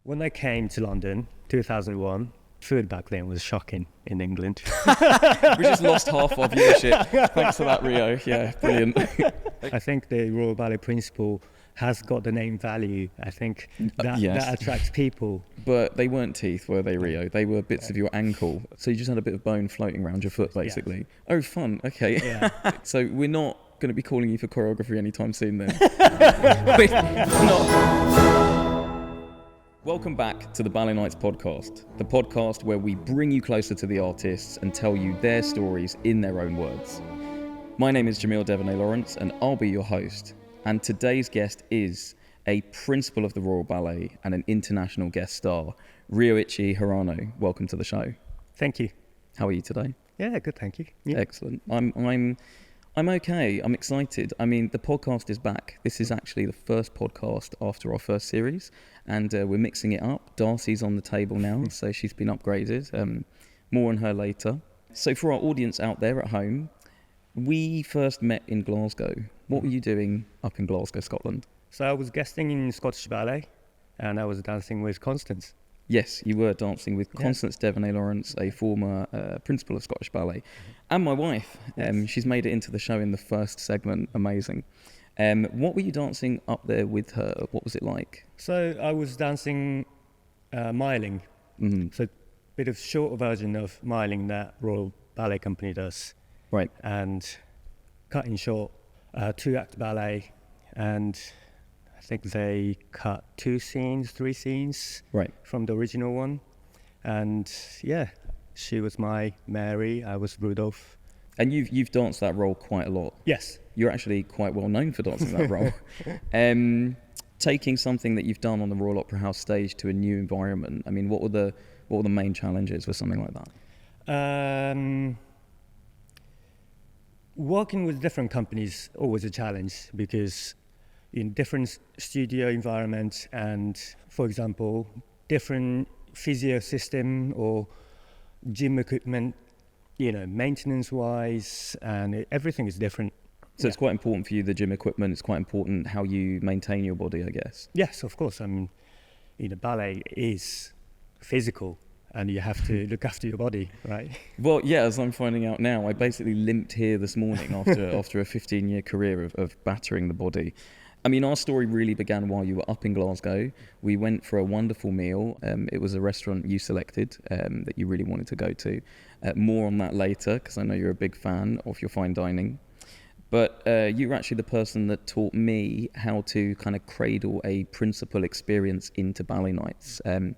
When I came to London, 2001, food back then was shocking in England. We just lost half our viewership. Thanks for that, Rio. Yeah, brilliant. I think the Royal Ballet principle has got the name value. I think that attracts people. But they weren't teeth, were they, Rio? They were bits of your ankle. So you just had a bit of bone floating around your foot, basically. Yes. Oh, fun. Okay. Yeah. So we're not going to be calling you for choreography anytime soon then. We're not. Welcome back to the Ballet Nights Podcast, the podcast where we bring you closer to the artists and tell you their stories in their own words. My name is Jamiel Devernay-Laurence and I'll be your host. And today's guest is a principal of the Royal Ballet and an international guest star, Ryoichi Hirano. Welcome to the show. Thank you. How are you today? Yeah, good, thank you. Yeah. Excellent. I'm okay. I'm excited. I mean, the podcast is back. This is actually the first podcast after our first series, and we're mixing it up. Darcy's on the table now, so she's been upgraded. More on her later. So for our audience out there at home, we first met in Glasgow. What were you doing up in Glasgow, Scotland? So I was guesting in Scottish Ballet, and I was dancing with Constance. Yes, you were dancing with Constance Devernay-Laurence, a former principal of Scottish Ballet, and my wife. Yes. She's made it into the show in the first segment. Amazing. What were you dancing up there with her? What was it like? So I was dancing miling. Mm-hmm. So a bit of shorter version of miling that Royal Ballet Company does. Right. And cutting short, 2-act ballet, and I think they cut 3 scenes from the original one. And yeah, she was my Mary, I was Rudolph. And you've danced that role quite a lot. Yes. You're actually quite well known for dancing that role. Taking something that you've done on the Royal Opera House stage to a new environment, I mean, what were the main challenges with something like that? Working with different companies always a challenge, because in different studio environments and, for example, different physio system or gym equipment, maintenance-wise, and everything is different. So it's quite important for you, the gym equipment. It's quite important how you maintain your body, I guess. Yes, of course. I mean, ballet is physical, and you have to look after your body, right? Well, yeah, as I'm finding out now, I basically limped here this morning after a 15-year career of battering the body. I mean, our story really began while you were up in Glasgow. We went for a wonderful meal. It was a restaurant you selected that you really wanted to go to. More on that later, because I know you're a big fan of your fine dining. But you were actually the person that taught me how to kind of cradle a principal experience into Ballet Nights. And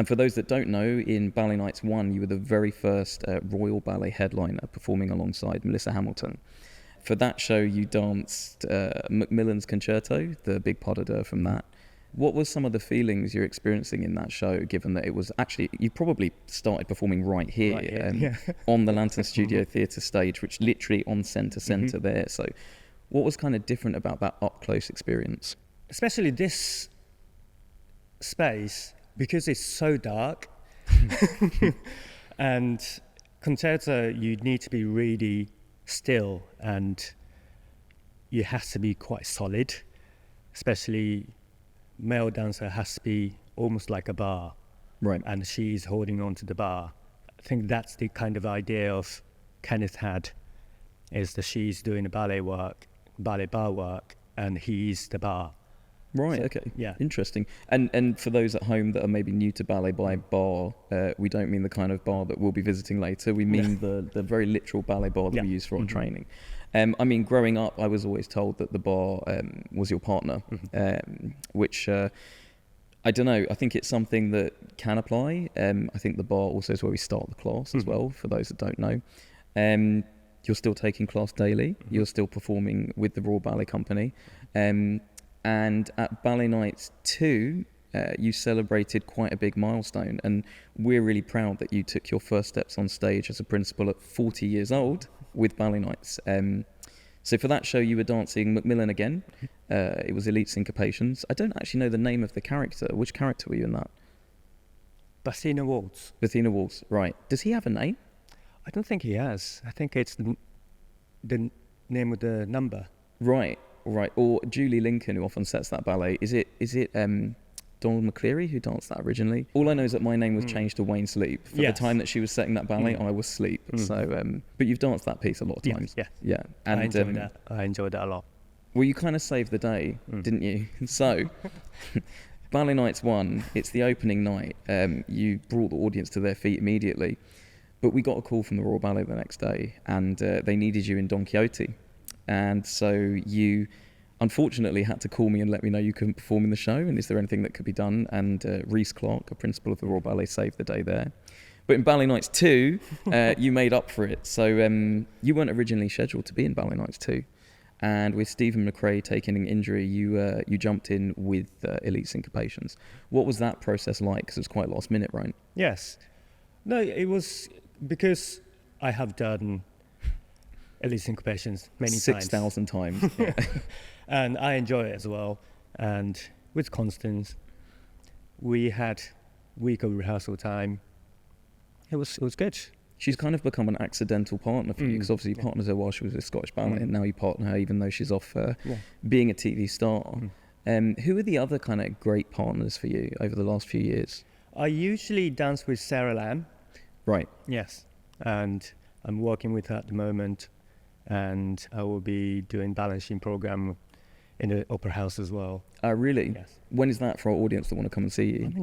for those that don't know, in Ballet Nights 1, you were the very first Royal Ballet headliner performing alongside Melissa Hamilton. For that show, you danced Macmillan's Concerto, the big pas de deux from that. What were some of the feelings you're experiencing in that show, given that it was actually, you probably started performing right here. On the Lantern Studio Theatre stage, which literally on centre there. So what was kind of different about that up-close experience? Especially this space, because it's so dark. And concerto, you need to be really still, and you have to be quite solid, especially male dancer has to be almost like a bar, right? And she's holding on to the bar. I think that's the kind of idea of Kenneth had, is that she's doing the ballet bar work, and he's the bar. Right, so, okay. Yeah. Interesting. And for those at home that are maybe new to ballet by bar, we don't mean the kind of bar that we'll be visiting later. We mean the very literal ballet bar that we use for our training. I mean, growing up, I was always told that the bar was your partner, which, I don't know, I think it's something that can apply. I think the bar also is where we start the class as well, for those that don't know. You're still taking class daily. You're still performing with the Royal Ballet Company. And at Ballet Nights 2, you celebrated quite a big milestone. And we're really proud that you took your first steps on stage as a principal at 40 years old with Ballet Nights. So for that show, you were dancing Macmillan again. It was Elite Syncopations. I don't actually know the name of the character. Which character were you in that? Bathina Waltz. Bathina Waltz, right. Does he have a name? I don't think he has. I think it's the name of the number. Right. Or Julie Lincoln, who often sets that ballet. Is it Donald McCleary, who danced that originally. All I know is that my name was changed to Wayne Sleep. For the time that she was setting that ballet, I was Sleep. So, but you've danced that piece a lot of times. Yeah. And I enjoyed that a lot. Well, you kind of saved the day, didn't you? So, Ballet Nights 1, it's the opening night. You brought the audience to their feet immediately. But we got a call from the Royal Ballet the next day, and they needed you in Don Quixote. And so you unfortunately had to call me and let me know you couldn't perform in the show, and is there anything that could be done? And Rhys Clark, a principal of the Royal Ballet, saved the day there. But in Ballet Nights 2, you made up for it. So you weren't originally scheduled to be in Ballet Nights 2. And with Stephen McRae taking an injury, you jumped in with Elite Syncopations. What was that process like? Because it was quite last minute, right? Yes. No, it was because I have done Elite Syncopations many 6,000 times. Yeah. And I enjoy it as well. And with Constance, we had week of rehearsal time. It was good. She's kind of become an accidental partner for you, because obviously you partnered her while she was a Scottish Ballet, and now you partner her even though she's off being a TV star. Who are the other kind of great partners for you over the last few years? I usually dance with Sarah Lamb. Right. Yes. And I'm working with her at the moment, and I will be doing balancing program in the Opera House as well. Really? Yes. When is that for our audience that want to come and see you? When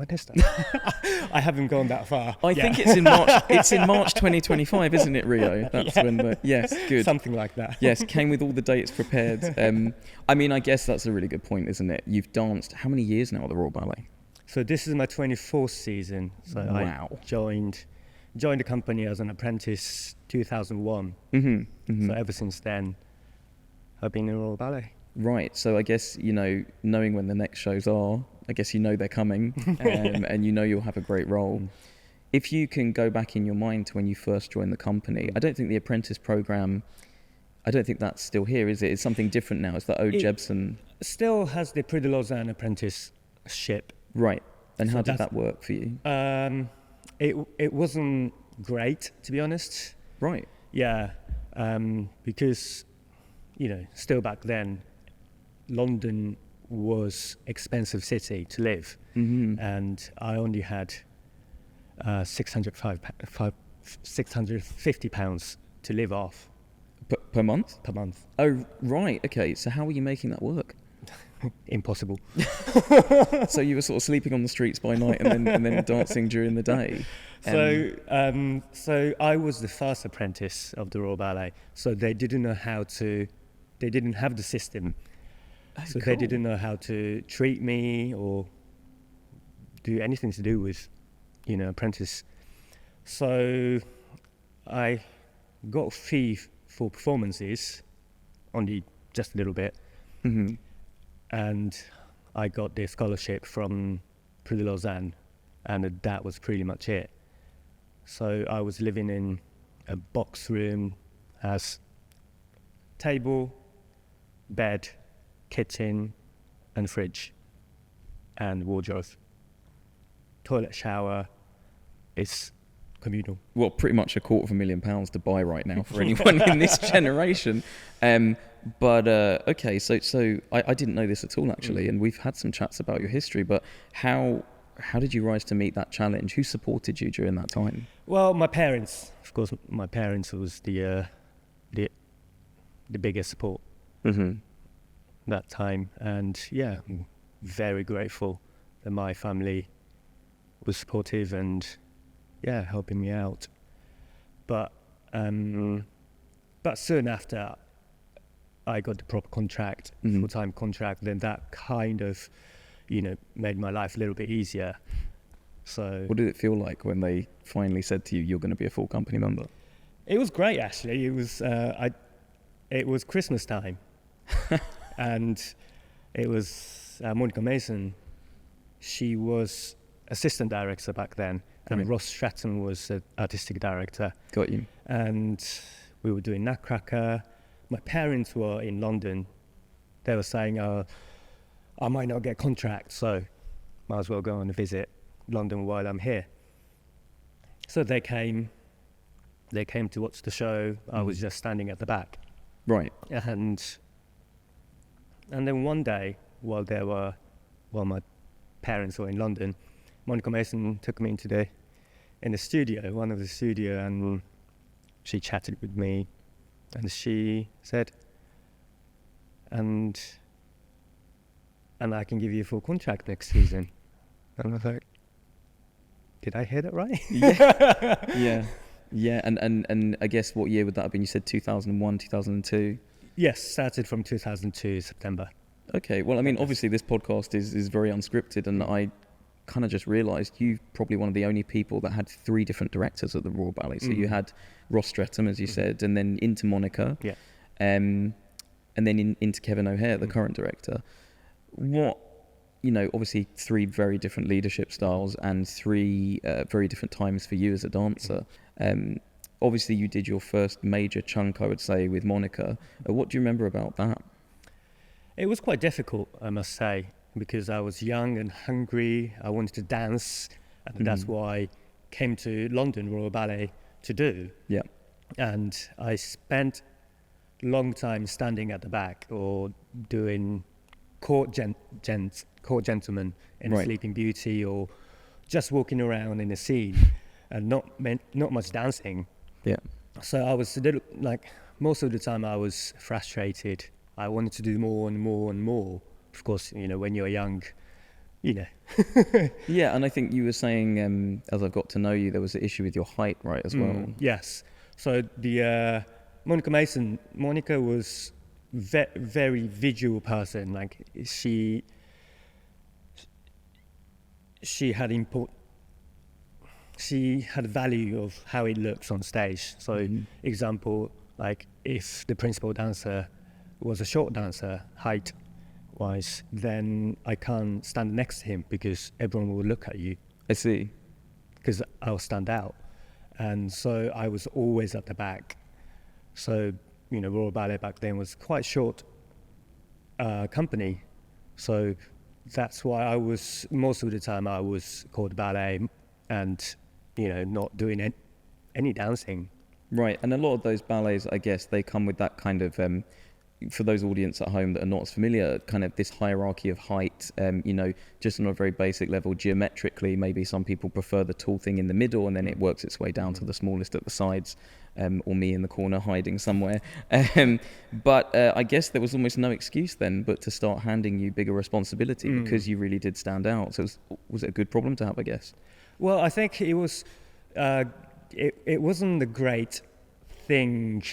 is that? I haven't gone that far. I think it's in March. It's in March 2025, isn't it, Rio? That's when yes, good. Something like that. Yes, came with all the dates prepared. I mean, I guess that's a really good point, isn't it? You've danced how many years now at the Royal Ballet? So this is my 24th season. So wow. I joined the company as an apprentice 2001. So ever since then, I've been in Royal Ballet. Right. So I guess, knowing when the next shows are, I guess they're coming, and you'll have a great role. If you can go back in your mind to when you first joined the company, I don't think the apprentice program, I don't think that's still here, is it? It's something different now. It's the Ode Jebsen. Still has the Prix de Lausanne apprenticeship. Right. And so how did that work for you? It wasn't great, to be honest. Right. Yeah. Because, still back then, London was expensive city to live, and I only had £650 to live off per month. Per month. Oh, right. Okay. So how were you making that work? Impossible. So you were sort of sleeping on the streets by night and then dancing during the day. So I was the first apprentice of the Royal Ballet. So they didn't have the system. So cool. They didn't know how to treat me or do anything to do with, apprentice. So I got a fee for performances, only just a little bit. And I got the scholarship from Prix de Lausanne, and that was pretty much it. So I was living in a box room, has table, bed, kitchen and fridge and wardrobe. Toilet, shower, it's communal. Well, pretty much £250,000 to buy right now for anyone in this generation. But okay, so I didn't know this at all actually, and we've had some chats about your history, but how did you rise to meet that challenge? Who supported you during that time? Well, my parents. Of course, my parents was the biggest support. That time, and I'm very grateful that my family was supportive and helping me out. But soon after I got the proper contract, full-time contract, then that kind of made my life a little bit easier. So what did it feel like when they finally said to you, you're going to be a full company member? It was great, actually. It was Christmas time. And it was Monica Mason. She was assistant director back then, and Ross Stratton was artistic director. Got you. And we were doing Nutcracker. My parents were in London. They were saying, I might not get a contract, so might as well go on a visit London while I'm here. So they came to watch the show. I was just standing at the back. Right. And then one day, while my parents were in London, Monica Mason took me in the studio, one of the studio, and she chatted with me, and she said, and I can give you a full contract next season. And I was like, did I hear that right? Yeah. And I guess what year would that have been? You said 2001, 2002? Yes, started from 2002, September. Okay, well, I mean, obviously this podcast is very unscripted, and I kind of just realised you're probably one of the only people that had 3 different directors at the Royal Ballet. So you had Ross Streatham, as you said, and then into Monica, and then into Kevin O'Hare, the current director. What, obviously 3 very different leadership styles and 3 very different times for you as a dancer. Obviously you did your first major chunk, I would say, with Monica. What do you remember about that? It was quite difficult, I must say, because I was young and hungry. I wanted to dance, and that's what I came to London Royal Ballet to do. Yeah. And I spent a long time standing at the back or doing court gentlemen in Sleeping Beauty, or just walking around in the scene and not much dancing. Yeah. So I was a little, most of the time I was frustrated. I wanted to do more and more and more. Of course, when you're young, Yeah, and I think you were saying, as I've got to know you, there was an issue with your height, right, as well? Yes. So the Monica was very visual person. Like she had value of how it looks on stage. So example, like if the principal dancer was a short dancer, height wise, then I can't stand next to him because everyone will look at you. I see. Because I'll stand out. And so I was always at the back. So, Royal Ballet back then was quite short company. So that's why most of the time I was called ballet and, not doing any dancing. Right, and a lot of those ballets, I guess, they come with that kind of, for those audience at home that are not as familiar, kind of this hierarchy of height, just on a very basic level, geometrically, maybe some people prefer the tall thing in the middle and then it works its way down to the smallest at the sides, or me in the corner hiding somewhere. But I guess there was almost no excuse then but to start handing you bigger responsibility because you really did stand out. So was it a good problem to have, I guess? Well, I think it was, it wasn't a great thing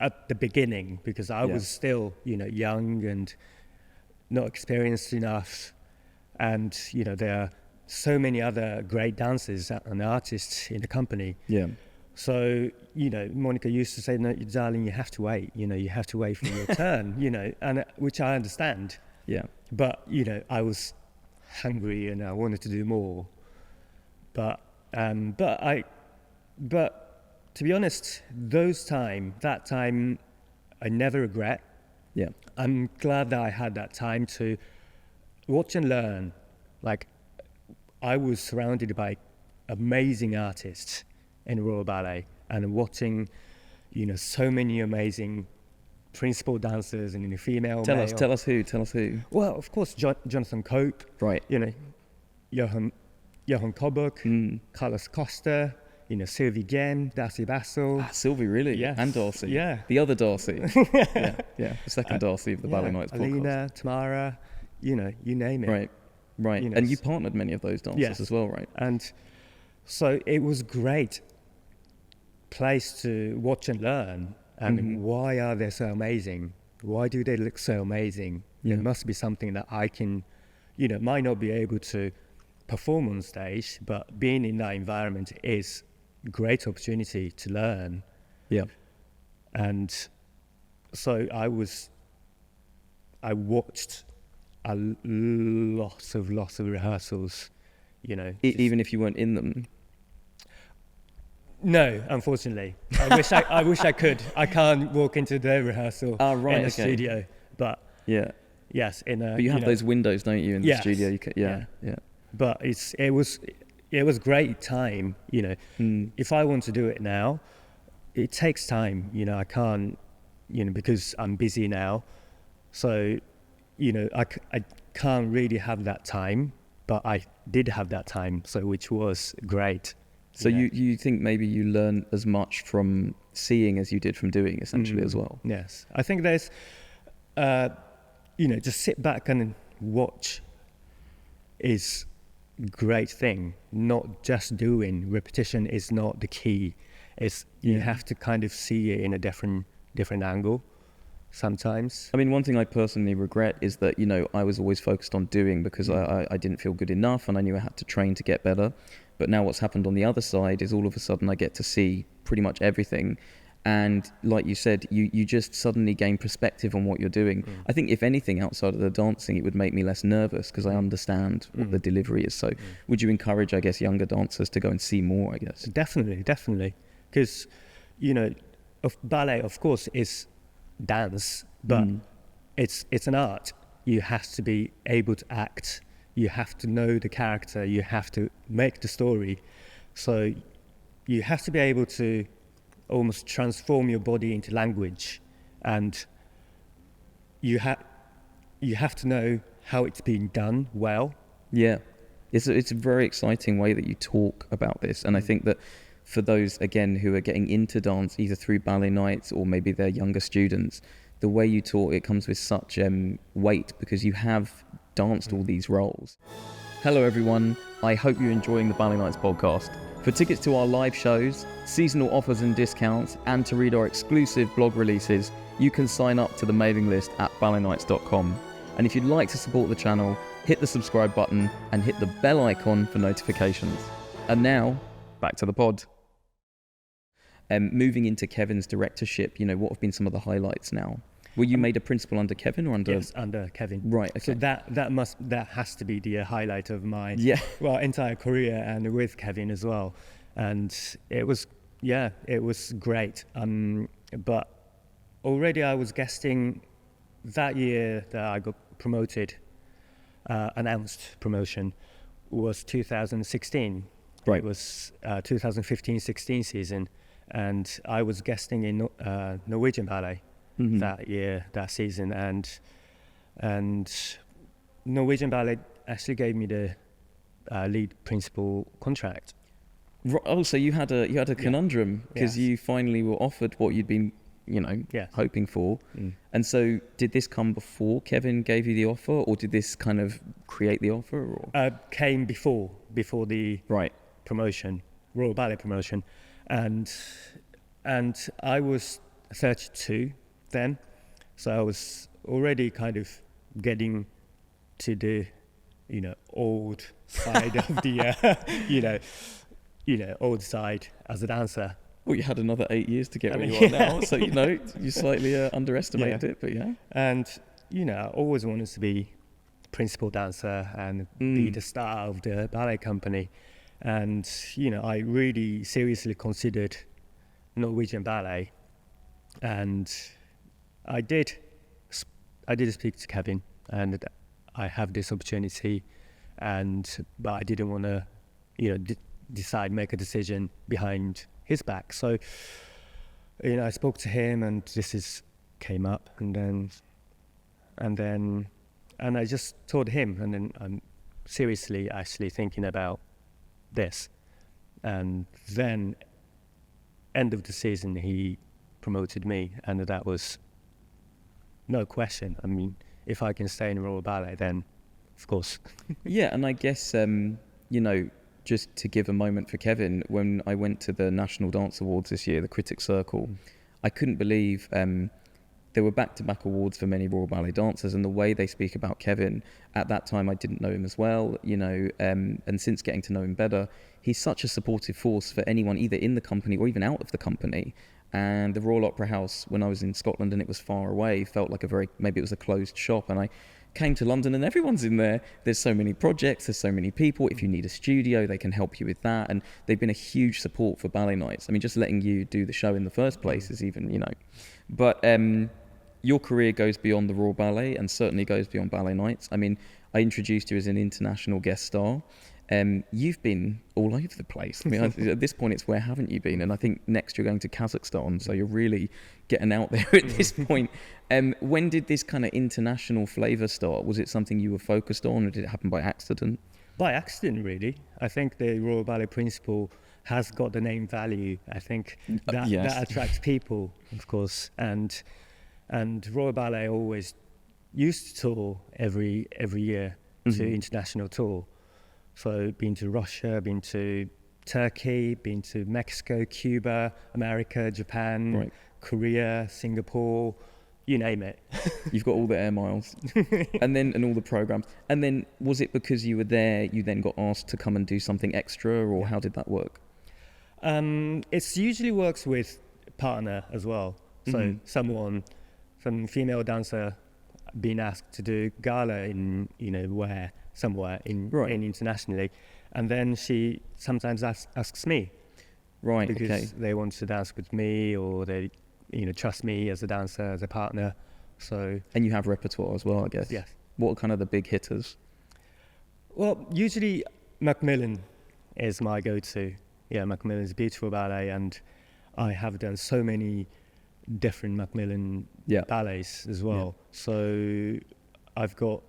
at the beginning because I was still, young and not experienced enough. And, there are so many other great dancers and artists in the company. Yeah. So, Monica used to say, no, darling, you have to wait, you have to wait for your turn, and which I understand. Yeah. But, I was hungry and I wanted to do more. But to be honest, that time, I never regret. Yeah. I'm glad that I had that time to watch and learn. Like, I was surrounded by amazing artists in Royal Ballet and watching, so many amazing principal dancers and female. Tell us who. Well, of course, Jonathan Cope. Right. Johan Kobuk, Carlos Costa. Sylvie Gem, Darcy Bassel. Sylvie, really? Yes. And Darcy. Yeah. The other Darcy. Yeah. The second Darcy of the Ballet Nights podcast. Alina, Tamara, you name it. Right. And you partnered many of those dancers as well, right? And so it was a great place to watch and learn. And why are they so amazing? Why do they look so amazing? Yeah. There must be something that I can, might not be able to perform on stage, but being in that environment is great opportunity to learn. Yeah. And so I watched a lots of rehearsals, even if you weren't in them. No, unfortunately. I wish I could. I can't walk into the rehearsal in the studio, but yes, but you have those windows, don't you, in the studio? You can, yeah. But it was great time, If I want to do it now, it takes time, I can't, because I'm busy now. So, I can't really have that time, but I did have that time, so which was great. So you think maybe you learn as much from seeing as you did from doing, essentially, as well? Yes. I think there's, just sit back and watch is great thing. Not just doing. Repetition is not the key. It's you have to kind of see it in a different angle sometimes. I mean, one thing I personally regret is that, I was always focused on doing because I didn't feel good enough and I knew I had to train to get better. But now what's happened on the other side is all of a sudden I get to see pretty much everything. And like you said, you just suddenly gain perspective on what you're doing. I think if anything outside of the dancing, it would make me less nervous because I understand what the delivery is. So would you encourage, I guess, younger dancers to go and see more, I guess? Definitely. Because, ballet, of course, is dance, but it's an art. You have to be able to act. You have to know the character. You have to make the story. So you have to be able to almost transform your body into language, and you have to know how it's being done well. Yeah, it's a very exciting way that you talk about this, and I think that for those again who are getting into dance either through Ballet Nights or maybe they're younger students, the way you talk, it comes with such weight because you have danced all these roles. Hello everyone, I hope you're enjoying the Ballet Nights podcast. For tickets to our live shows, seasonal offers and discounts, and to read our exclusive blog releases, you can sign up to the mailing list at balletnights.com. And if you'd like to support the channel, hit the subscribe button and hit the bell icon for notifications. And now, back to the pod. Moving into Kevin's directorship, what have been some of the highlights now? Were you made a principal under Kevin or under? Yes, under Kevin. Right. Okay. So that has to be the highlight of my entire career, and with Kevin as well. And it was great. But already I was guesting that year that I got promoted. Announced promotion was 2016. Right. It was 2015-16 season, and I was guesting in Norwegian Ballet. That season, and Norwegian Ballet actually gave me the lead principal contract. Oh, so you had a conundrum because you finally were offered what you'd been, hoping for. And so, did this come before Kevin gave you the offer, or did this kind of create the offer? Or? Came before the promotion, Royal Ballet promotion, and I was 32. Then, so I was already kind of getting to the, old side of the, old side as a dancer. Well, you had another 8 years to get where you are now, so you slightly underestimated it, but yeah. And I always wanted to be principal dancer and be the star of the ballet company, and I really seriously considered Norwegian Ballet, and I did speak to Kevin, and I have this opportunity, but I didn't want to, make a decision behind his back. So, I spoke to him, and came up, and I just told him, and then I'm seriously actually thinking about this, and then end of the season he promoted me, and that was no question. I mean, if I can stay in Royal Ballet, then of course. Yeah, and I guess, just to give a moment for Kevin, when I went to the National Dance Awards this year, the Critics' Circle, I couldn't believe there were back-to-back awards for many Royal Ballet dancers, and the way they speak about Kevin, at that time I didn't know him as well, and since getting to know him better, he's such a supportive force for anyone either in the company or even out of the company. And the Royal Opera House, when I was in Scotland and it was far away, felt like maybe it was a closed shop. And I came to London and everyone's in there. There's so many projects, there's so many people. If you need a studio, they can help you with that. And they've been a huge support for Ballet Nights. I mean, just letting you do the show in the first place is even, But your career goes beyond the Royal Ballet and certainly goes beyond Ballet Nights. I mean, I introduced you as an international guest star. You've been all over the place. I mean, at this point, it's where haven't you been? And I think next you're going to Kazakhstan, so you're really getting out there at this point. When did this kind of international flavour start? Was it something you were focused on, or did it happen by accident? By accident, really. I think the Royal Ballet principle has got the name value. I think that attracts people, of course. And Royal Ballet always used to tour every year to international tour. So been to Russia, been to Turkey, been to Mexico, Cuba, America, Japan, Korea, Singapore, you name it. You've got all the air miles and all the programs. And then was it because you were there, you then got asked to come and do something extra, or how did that work? It usually works with partner as well. So some female dancer being asked to do gala in, somewhere in internationally, and then she sometimes asks me, because they want to dance with me, or they trust me as a dancer, as a partner. So, and you have repertoire as well, I guess. Yes. What are kind of the big hitters? Well, usually Macmillan is my go-to. Yeah, Macmillan is a beautiful ballet, and I have done so many different Macmillan ballets as well. So I've got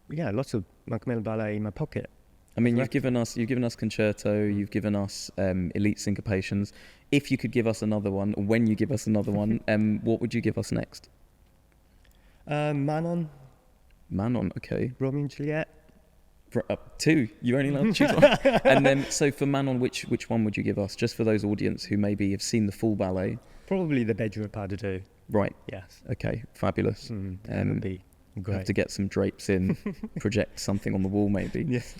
lots of Macmillan ballet in my pocket. I mean, you've given us concerto, you've given us elite syncopations. If you could give us another one, when you give us another one, what would you give us next? Manon. Manon, okay. Romeo and Juliet. Two. You're only allowed to choose one. And then, so for Manon, which one would you give us, just for those audience who maybe have seen the full ballet? Probably the Bedroom Pas de Deux. Right. Yes. Okay. Fabulous. That would be great. Have to get some drapes in, project something on the wall maybe. Yes.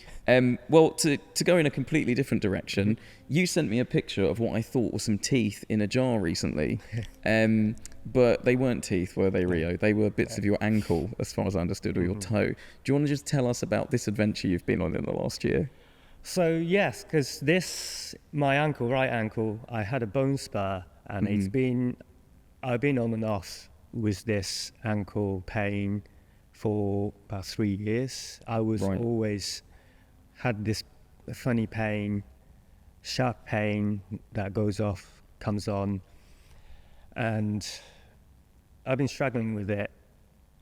Well, to go in a completely different direction, you sent me a picture of what I thought were some teeth in a jar recently. But they weren't teeth, were they, Rio? They were bits of your ankle, as far as I understood, or your toe. Do you want to just tell us about this adventure you've been on in the last year? So yes, because my ankle, right ankle, I had a bone spur, and I've been on and off with this ankle pain for about 3 years. I was always had this funny pain, sharp pain that goes off, comes on, and I've been struggling with it.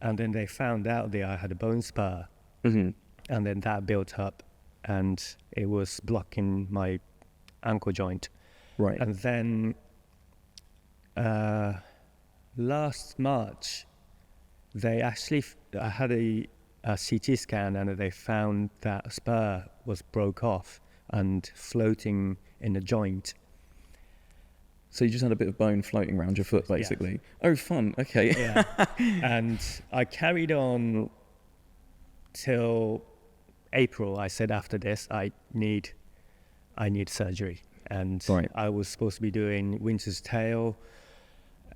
And then they found out that I had a bone spur, and then that built up, and it was blocking my ankle joint. Right. And then last March, they actually, I had a CT scan, and they found that a spur was broke off and floating in the joint. So you just had a bit of bone floating around your foot, basically. Yes. Oh, fun. Okay. Yeah. And I carried on till April. I said after this, I need surgery. And I was supposed to be doing Winter's Tale,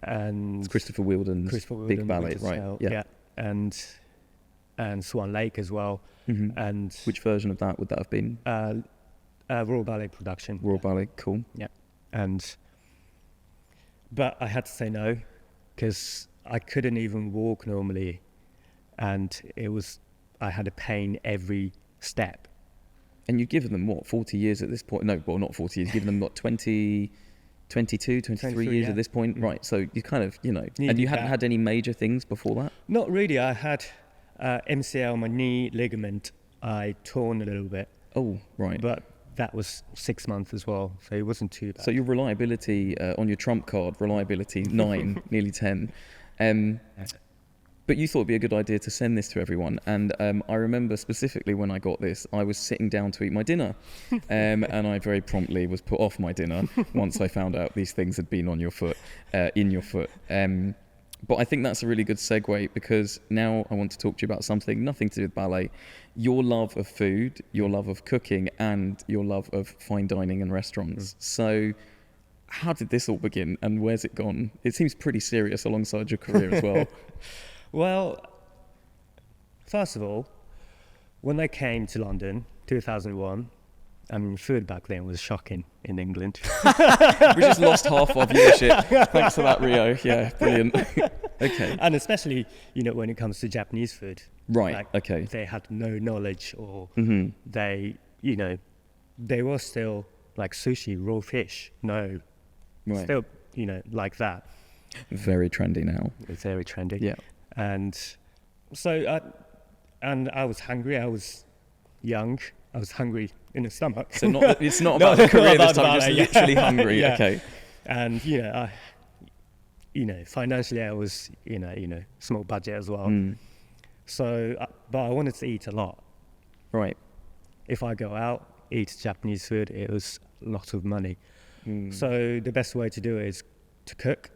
and it's Christopher Wheeldon's big ballet, Winter's right? Tale, yeah. And Swan Lake as well. And which version of that would that have been? Royal Ballet production. Royal Ballet, cool. Yeah. But I had to say no, because I couldn't even walk normally, and I had a pain every step. And you've given them, 40 years at this point? No, well, not 40 years. You've given them, 22, 23 years at this point? Right, so you kind of, and you hadn't had any major things before that? Not really. I had MCL, my knee ligament, I torn a little bit. Oh, right. But that was 6 months as well, so it wasn't too bad. So your reliability on your trump card, reliability 9, nearly 10. But you thought it'd be a good idea to send this to everyone. And I remember specifically when I got this, I was sitting down to eat my dinner. And I very promptly was put off my dinner once I found out these things had been on your foot, in your foot. But I think that's a really good segue, because now I want to talk to you about something nothing to do with ballet. Your love of food, your love of cooking, and your love of fine dining and restaurants. So how did this all begin, and where's it gone? It seems pretty serious alongside your career as well. Well, first of all, when I came to London, 2001, I mean, food back then was shocking in England. We just lost half our viewership. Thanks for that, Rio. Yeah, brilliant. Okay. And especially, when it comes to Japanese food. Right, like, okay. They had no knowledge, or they, they were still like sushi, raw fish. No, still, like that. Very trendy now. It's very trendy. Yeah. And so I was hungry. I was young. I was hungry in the stomach. So it's not about the career this time, just literally hungry. Yeah. Okay. And, financially I was, small budget as well. So, but I wanted to eat a lot. Right. If I go out, eat Japanese food, it was a lot of money. So the best way to do it is to cook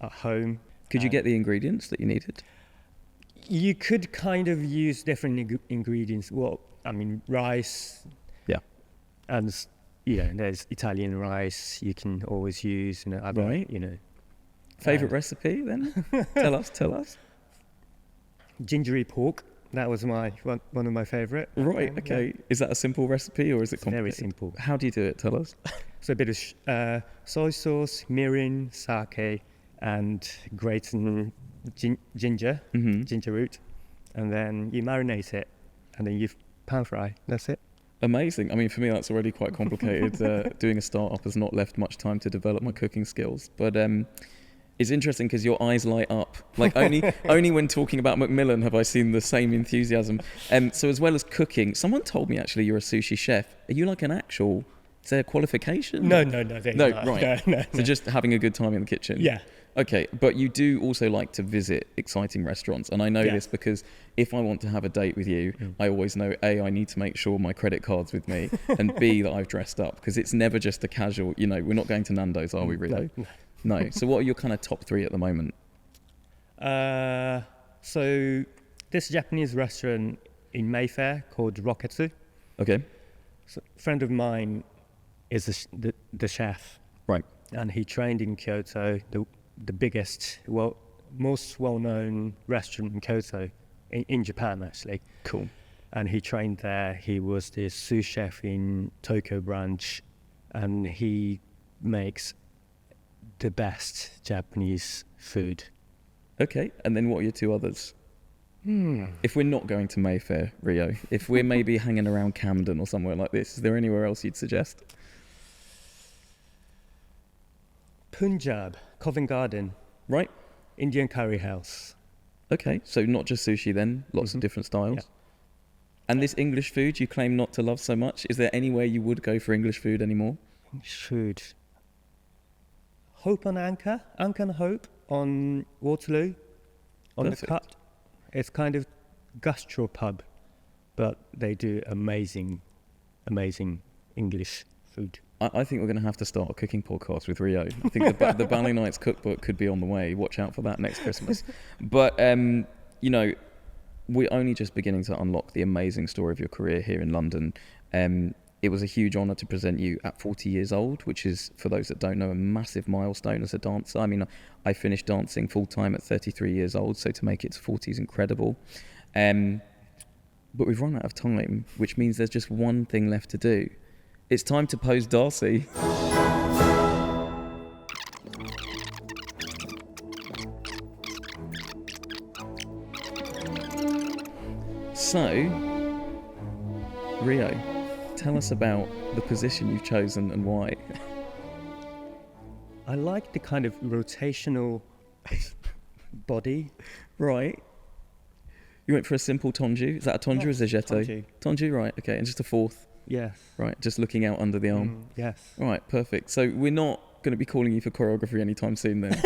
at home. Could you get the ingredients that you needed? You could kind of use different ingredients. Well, I mean, rice. Yeah. And, there's Italian rice you can always use, other, right. Favorite recipe then? Tell us. Gingery pork. That was one of my favorite. Right, okay. Yeah. Is that a simple recipe or is it complicated? Very simple. How do you do it? Tell us. So a bit of soy sauce, mirin, sake, and grated ginger root. And then you marinate it, and then you pan fry. That's it. Amazing. I mean, for me, that's already quite complicated. Doing a startup has not left much time to develop my cooking skills. But it's interesting because your eyes light up. Like only when talking about Macmillan have I seen the same enthusiasm. So as well as cooking, someone told me actually you're a sushi chef. Are you like an actual? Is there a qualification? No. Right. No. So just having a good time in the kitchen. Yeah. Okay, but you do also like to visit exciting restaurants, and I know this because if I want to have a date with you, I always know A, I need to make sure my credit card's with me, and B, that I've dressed up, because it's never just a casual. We're not going to Nando's, are we? Really? No. So what are your kind of top three at the moment? So this Japanese restaurant in Mayfair called Roketsu. Okay. So a friend of mine is the chef. Right. And he trained in Kyoto, the biggest, most well-known restaurant in Kyoto, in Japan actually. Cool. And he trained there. He was the sous chef in Tokyo branch, and he makes the best Japanese food. Okay, and then what are your two others? If we're not going to Mayfair, Rio, if we're maybe hanging around Camden or somewhere like this, is there anywhere else you'd suggest? Punjab, Covent Garden. Right. Indian curry house. Okay, so not just sushi then, lots of different styles. Yeah. And this English food you claim not to love so much, is there anywhere you would go for English food anymore? English food. Hope on Anchor and Hope on Waterloo, on Perfect. The cut. It's kind of gastropub, but they do amazing English food. I think we're going to have to start a cooking podcast with Rio. I think the Ballet Nights cookbook could be on the way. Watch out for that next Christmas. But, we're only just beginning to unlock the amazing story of your career here in London. It was a huge honour to present you at 40 years old, which is, for those that don't know, a massive milestone as a dancer. I mean, I finished dancing full-time at 33 years old, so to make it to 40 is incredible. But we've run out of time, which means there's just one thing left to do. It's time to pose Darcy. So, Rio, tell us about the position you've chosen and why. I like the kind of rotational body. Right. You went for a simple tonju. Is that a tonju or is it a jeto? Tonju. Tonju, right. Okay, and just a fourth. Yes. Right, just looking out under the arm. Yes. Right, perfect. So we're not going to be calling you for choreography anytime soon then.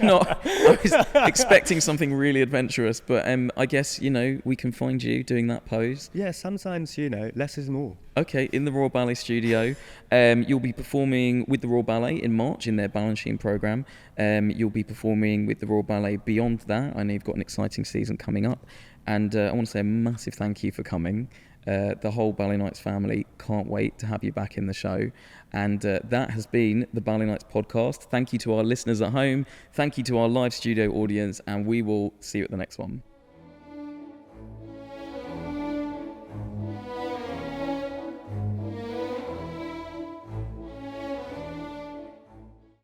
I was expecting something really adventurous, but I guess, we can find you doing that pose. Yeah, sometimes, less is more. Okay, in the Royal Ballet studio. You'll be performing with the Royal Ballet in March in their Balanchine programme. You'll be performing with the Royal Ballet beyond that. I know you've got an exciting season coming up. And I want to say a massive thank you for coming. The whole Ballet Nights family can't wait to have you back in the show. And that has been the Ballet Nights podcast. Thank you to our listeners at home. Thank you to our live studio audience. And we will see you at the next one.